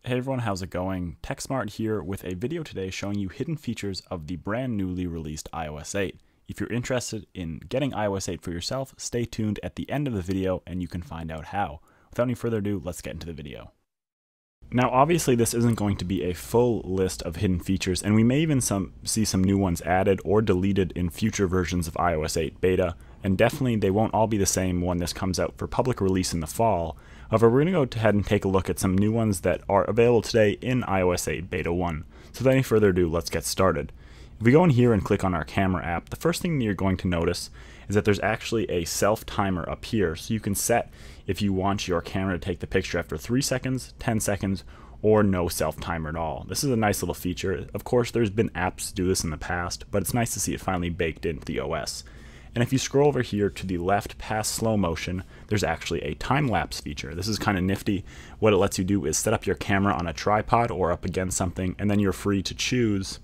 Hey everyone, how's it going? TechSmart here with a video today showing you hidden features of the brand newly released iOS 8. If you're interested in getting iOS 8 for yourself, stay tuned at the end of the video and you can find out how. Without any further ado, let's get into the video. Now obviously this isn't going to be a full list of hidden features, and we may even see some new ones added or deleted in future versions of iOS 8 beta, and definitely they won't all be the same when this comes out for public release in the fall. However, we're going to go ahead and take a look at some new ones that are available today in iOS 8 Beta 1. So without any further ado, let's get started. If we go in here and click on our camera app, the first thing that you're going to notice is that there's actually a self-timer up here. So you can set if you want your camera to take the picture after 3 seconds, 10 seconds, or no self-timer at all. This is a nice little feature. Of course, there's been apps to do this in the past, but it's nice to see it finally baked into the OS. And if you scroll over here to the left past slow motion, there's actually a time-lapse feature. This is kind of nifty. What it lets you do is set up your camera on a tripod or up against something, and then you're free to choose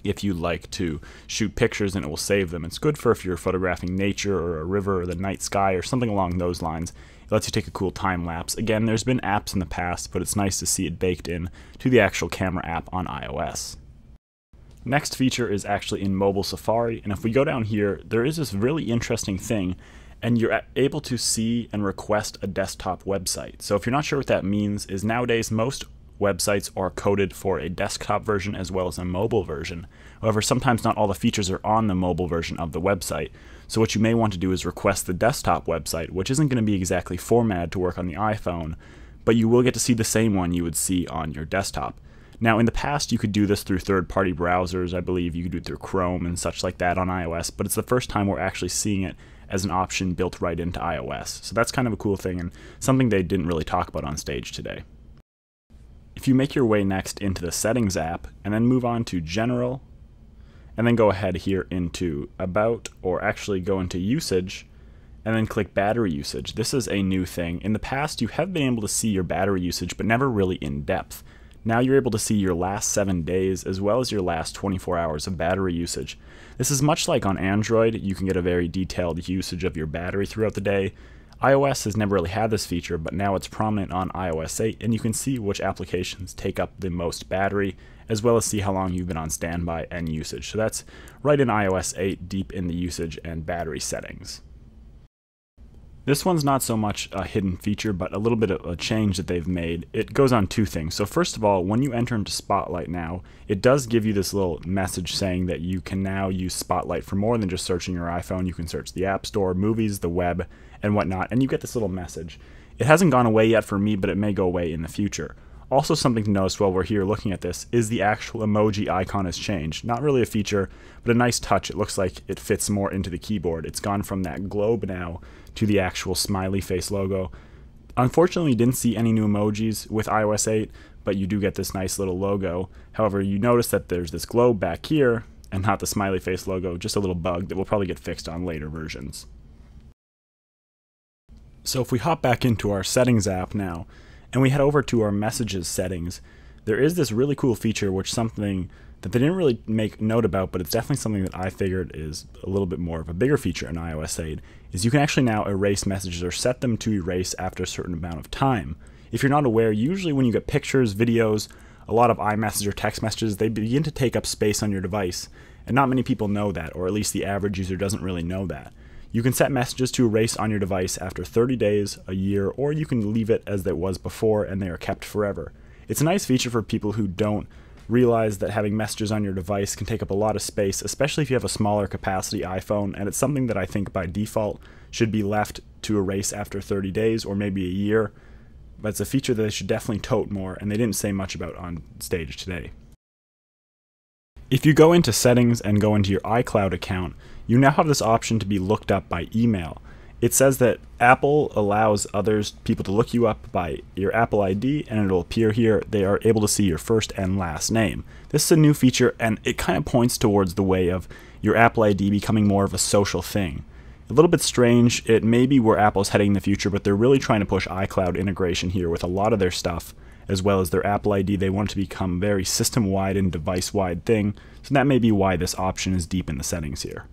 if you'd like to shoot pictures and it will save them. It's good for if you're photographing nature or a river or the night sky or something along those lines. It lets you take a cool time lapse. Again, there's been apps in the past, but it's nice to see it baked in to the actual camera app on iOS. Next feature is actually in mobile Safari, and if we go down here, there is this really interesting thing, and you're able to see and request a desktop website. So if you're not sure what that means, is nowadays most websites are coded for a desktop version as well as a mobile version. However, sometimes not all the features are on the mobile version of the website. So what you may want to do is request the desktop website, which isn't going to be exactly formatted to work on the iPhone, but you will get to see the same one you would see on your desktop. Now, in the past, you could do this through third-party browsers. I believe you could do it through Chrome and such like that on iOS, but it's the first time we're actually seeing it as an option built right into iOS. So that's kind of a cool thing and something they didn't really talk about on stage today. If you make your way next into the Settings app and then move on to General, and then go ahead here into About, or actually go into Usage, and then click Battery Usage. This is a new thing. In the past, you have been able to see your battery usage, but never really in depth. Now you're able to see your last 7 days as well as your last 24 hours of battery usage. This is much like on Android. You can get a very detailed usage of your battery throughout the day. iOS has never really had this feature, but now it's prominent on iOS 8, and you can see which applications take up the most battery, as well as see how long you've been on standby and usage. So that's right in iOS 8, deep in the usage and battery settings. This one's not so much a hidden feature, but a little bit of a change that they've made. It goes on two things. So first of all, when you enter into Spotlight now, it does give you this little message saying that you can now use Spotlight for more than just searching your iPhone. You can search the App Store, movies, the web, and whatnot, and you get this little message. It hasn't gone away yet for me, but it may go away in the future. Also, something to notice while we're here looking at this is the actual emoji icon has changed. Not really a feature, but a nice touch. It looks like it fits more into the keyboard. It's gone from that globe now to the actual smiley face logo. Unfortunately, you didn't see any new emojis with iOS 8, but you do get this nice little logo. However, you notice that there's this globe back here and not the smiley face logo, just a little bug that will probably get fixed on later versions. So if we hop back into our Settings app now, and we head over to our Messages settings, there is this really cool feature, which something that they didn't really make note about, but it's definitely something that I figured is a little bit more of a bigger feature in iOS 8, is you can actually now erase messages or set them to erase after a certain amount of time. If you're not aware, usually when you get pictures, videos, a lot of iMessage or text messages, they begin to take up space on your device, and not many people know that, or at least the average user doesn't really know that. You can set messages to erase on your device after 30 days, a year, or you can leave it as it was before and they are kept forever. It's a nice feature for people who don't realize that having messages on your device can take up a lot of space, especially if you have a smaller capacity iPhone, and it's something that I think by default should be left to erase after 30 days or maybe a year, but it's a feature that they should definitely tote more, and they didn't say much about on stage today. If you go into Settings and go into your iCloud account, you now have this option to be looked up by email. It says that Apple allows people to look you up by your Apple ID, and it'll appear here. They are able to see your first and last name. This is a new feature, and it kind of points towards the way of your Apple ID becoming more of a social thing. A little bit strange. It may be where Apple's heading in the future, but they're really trying to push iCloud integration here with a lot of their stuff, as well as their Apple ID. They want it to become very system-wide and device-wide thing, so that may be why this option is deep in the settings here.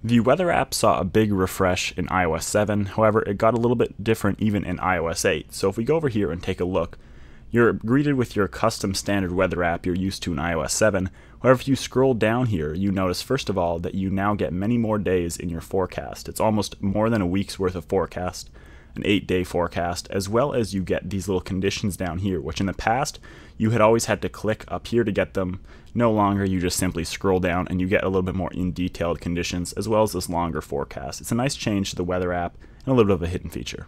The weather app saw a big refresh in iOS 7, however it got a little bit different even in iOS 8. So if we go over here and take a look, You're greeted with your custom standard weather app you're used to in iOS 7. However, if you scroll down here, you notice first of all that you now get many more days in your forecast. It's almost more than a week's worth of forecast, an 8-day forecast, as well as you get these little conditions down here, which in the past you had always had to click up here to get them. No longer, you just simply scroll down and you get a little bit more in detailed conditions, as well as this longer forecast. It's a nice change to the weather app and a little bit of a hidden feature.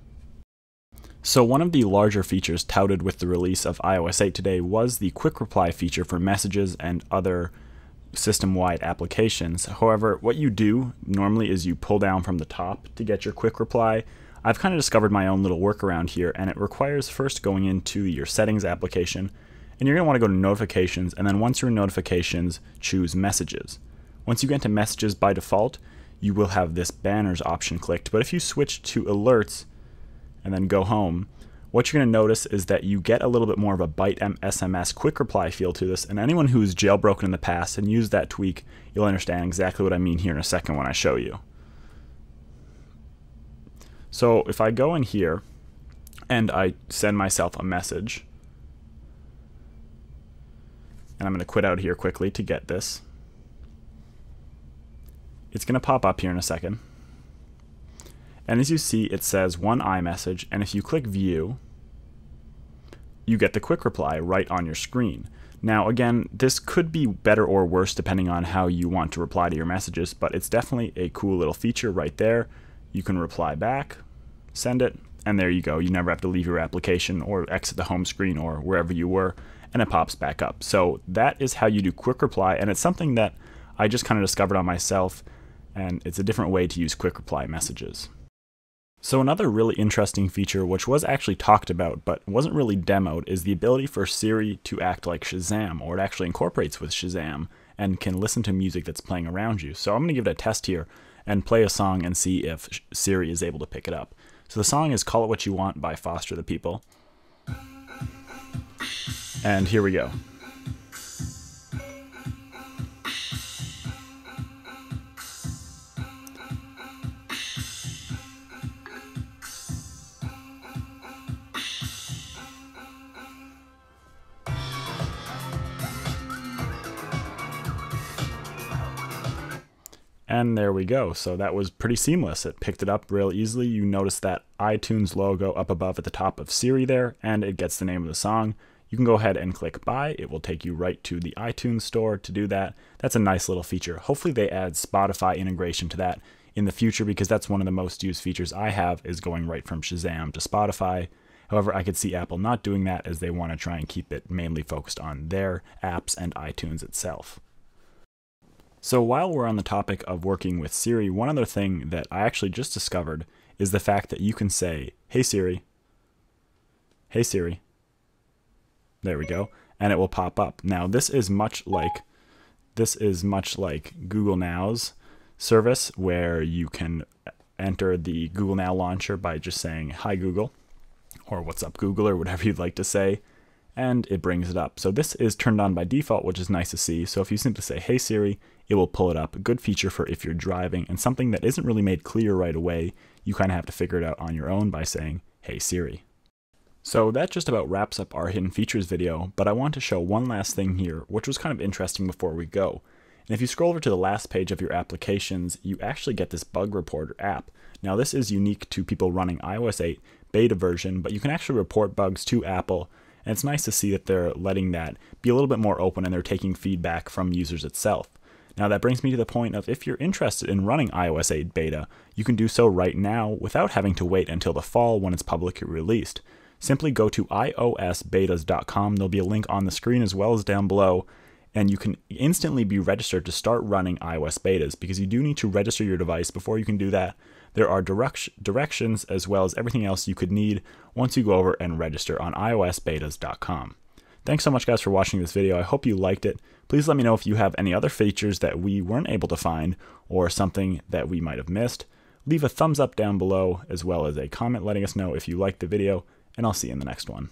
So one of the larger features touted with the release of iOS 8 today was the quick reply feature for messages and other system-wide applications. However, what you do normally is you pull down from the top to get your quick reply. I've kind of discovered my own little workaround here, and it requires first going into your settings application, and you're going to want to go to notifications, and then once you're in notifications, choose messages. Once you get to messages, by default, you will have this banners option clicked, but if you switch to alerts and then go home, what you're going to notice is that you get a little bit more of a Byte SMS quick reply feel to this, and anyone who's jailbroken in the past and used that tweak, you'll understand exactly what I mean here in a second when I show you. So if I go in here and I send myself a message, and I'm going to quit out here quickly to get this, it's going to pop up here in a second. And as you see, it says one iMessage, and if you click View, you get the quick reply right on your screen. Now again, this could be better or worse depending on how you want to reply to your messages, but it's definitely a cool little feature right there. You can reply back, send it, and there you go. You never have to leave your application or exit the home screen or wherever you were, and it pops back up. So that is how you do quick reply, and it's something that I just kind of discovered on myself, and it's a different way to use quick reply messages. So another really interesting feature, which was actually talked about but wasn't really demoed, is the ability for Siri to act like Shazam, or it actually incorporates with Shazam and can listen to music that's playing around you. So I'm going to give it a test here and play a song and see if Siri is able to pick it up. So the song is Call It What You Want by Foster the People. And here we go. And there we go. So that was pretty seamless. It picked it up real easily. You notice that iTunes logo up above at the top of Siri there, and it gets the name of the song. You can go ahead and click buy. It will take you right to the iTunes store to do that. That's a nice little feature. Hopefully they add Spotify integration to that in the future, because that's one of the most used features I have, is going right from Shazam to Spotify. However, I could see Apple not doing that, as they want to try and keep it mainly focused on their apps and iTunes itself. So while we're on the topic of working with Siri, one other thing that I actually just discovered is the fact that you can say, "Hey Siri," "Hey Siri," there we go, and it will pop up. Now this is much like Google Now's service, where you can enter the Google Now launcher by just saying "Hi Google," or "What's up Google," or whatever you'd like to say, and it brings it up. So this is turned on by default, which is nice to see. So if you simply say "Hey Siri," it will pull it up. A good feature for if you're driving, and something that isn't really made clear right away. You kind of have to figure it out on your own by saying "Hey Siri." So that just about wraps up our hidden features video, but I want to show one last thing here, which was kind of interesting before we go. And if you scroll over to the last page of your applications, you actually get this bug reporter app. Now this is unique to people running iOS 8 beta version, but you can actually report bugs to Apple, and it's nice to see that they're letting that be a little bit more open and they're taking feedback from users itself. Now that brings me to the point of, if you're interested in running iOS 8 beta, you can do so right now without having to wait until the fall when it's publicly released. Simply go to iosbetas.com. There'll be a link on the screen as well as down below, and you can instantly be registered to start running iOS betas, because you do need to register your device before you can do that. There are directions as well as everything else you could need once you go over and register on iosbetas.com. Thanks so much guys for watching this video. I hope you liked it. Please let me know if you have any other features that we weren't able to find, or something that we might have missed. Leave a thumbs up down below, as well as a comment letting us know if you liked the video, and I'll see you in the next one.